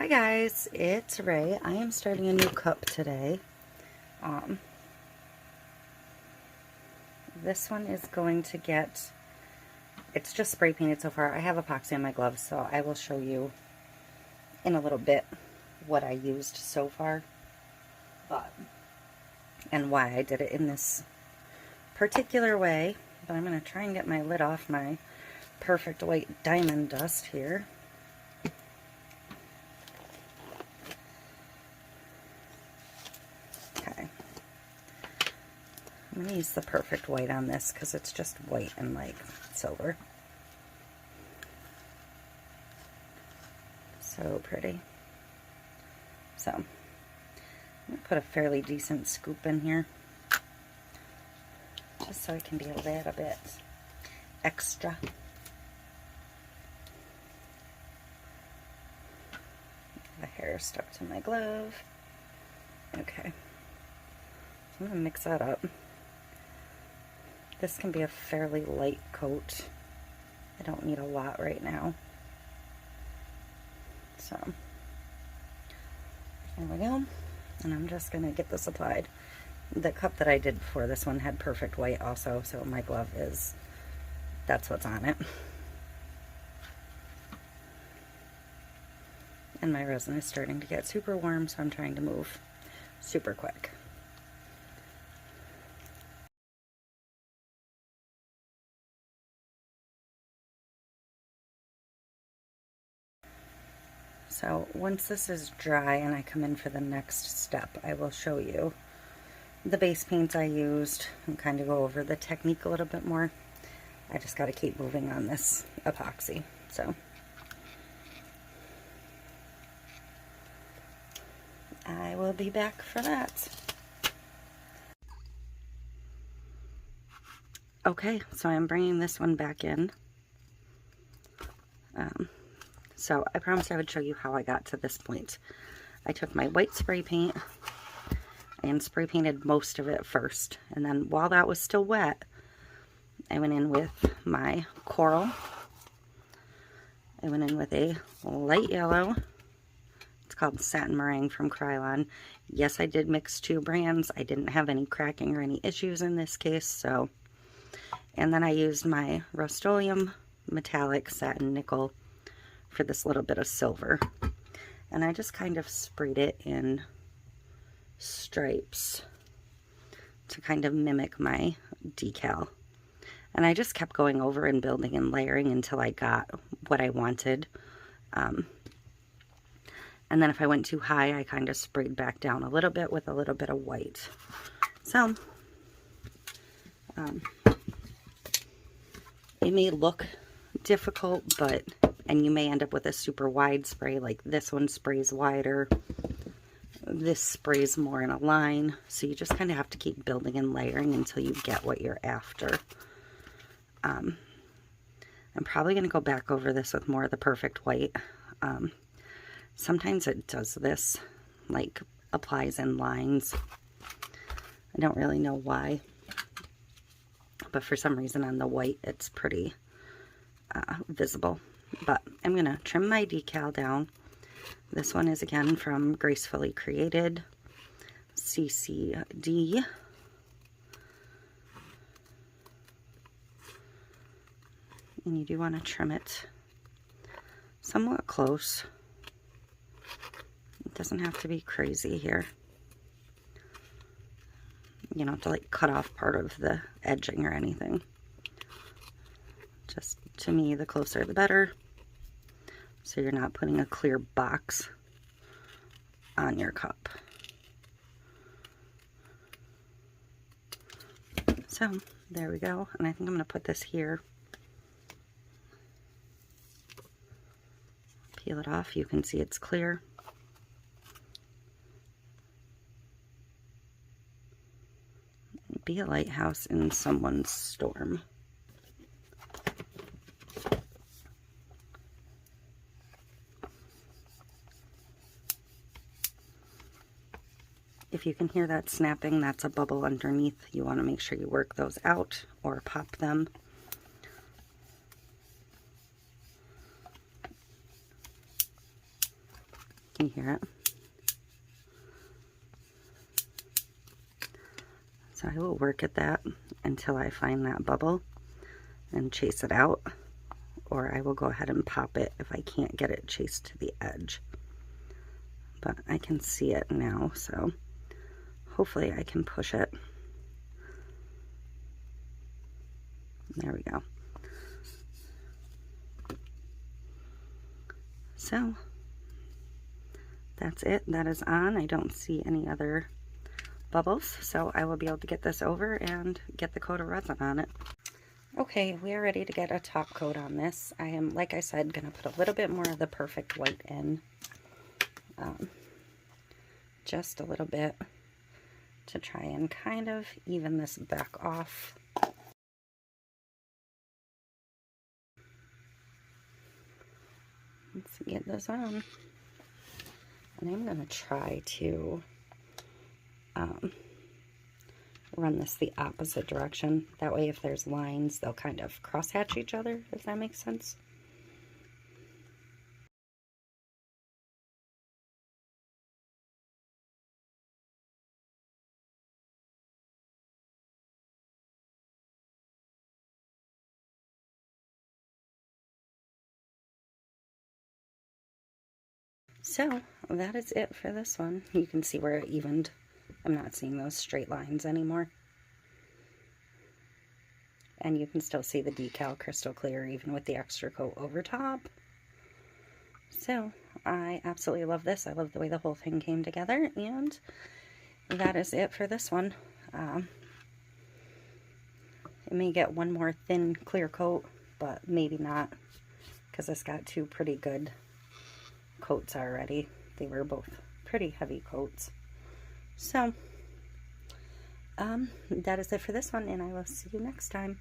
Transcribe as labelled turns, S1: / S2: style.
S1: Hi guys, it's Rae. I am starting a new cup today. This one is going to get, it's just spray painted so far. I have epoxy on my gloves, so I will show you in a little bit what I used so far, and why I did it in this particular way. But I'm going to try and get my lid off my perfect white diamond dust here. Okay. I'm going to use the perfect white on this because it's just white and like silver. So pretty. So, I'm going to put a fairly decent scoop in here, just so it can be a little bit extra. The hair stuck to my glove. Okay. I'm going to mix that up. This can be a fairly light coat. I don't need a lot right now. So, there we go. And I'm just going to get this applied. The cup that I did before this one had perfect white also, so my glove is, that's what's on it. And my resin is starting to get super warm, so I'm trying to move super quick. So once this is dry and I come in for the next step, I will show you the base paints I used and kind of go over the technique a little bit more. I just got to keep moving on this epoxy. So I will be back for that. Okay, so I'm bringing this one back in. So I promised I would show you how I got to this point. I took my white spray paint and spray painted most of it first. And then while that was still wet, I went in with my coral. I went in with a light yellow. It's called Satin Meringue from Krylon. Yes, I did mix two brands. I didn't have any cracking or any issues in this case, so. And then I used my Rust-Oleum Metallic Satin Nickel for this little bit of silver. And I just kind of sprayed it in stripes to kind of mimic my decal. And I just kept going over and building and layering until I got what I wanted. And then if I went too high, I kind of sprayed back down a little bit with a little bit of white. So, it may look difficult, but, and you may end up with a super wide spray, like this one sprays wider, this sprays more in a line, so you just kind of have to keep building and layering until you get what you're after. I'm probably going to go back over this with more of the perfect white. Sometimes it does this, like applies in lines. I don't really know why, but for some reason on the white it's pretty visible. But I'm going to trim my decal down. This one is again from Gracefully Created, CCD. And you do want to trim it somewhat close. It doesn't have to be crazy here. You don't have to like cut off part of the edging or anything. Just, to me, the closer the better, so you're not putting a clear box on your cup. So there we go, and I think I'm going to put this here. Peel it off, you can see it's clear. Be a lighthouse in someone's storm. If you can hear that snapping, that's a bubble underneath. You want to make sure you work those out or pop them. Can you hear it? So I will work at that until I find that bubble and chase it out, or I will go ahead and pop it if I can't get it chased to the edge. But I can see it now, so hopefully I can push it. There we go. So that's it. That is on. I don't see any other bubbles, so I will be able to get this over and get the coat of resin on it. Okay, we are ready to get a top coat on this. I am, like I said, going to put a little bit more of the perfect white in. Just a little bit to try and kind of even this back off. Let's get this on. And I'm going to try to run this the opposite direction. That way if there's lines, they'll kind of crosshatch each other, if that makes sense. So that is it for this one. You can see where it evened. I'm not seeing those straight lines anymore. And you can still see the decal crystal clear even with the extra coat over top. So I absolutely love this. I love the way the whole thing came together, and that is it for this one. It may get one more thin clear coat, but maybe not, because it's got two pretty good coats already. They were both pretty heavy coats. So that is it for this one, and I will see you next time.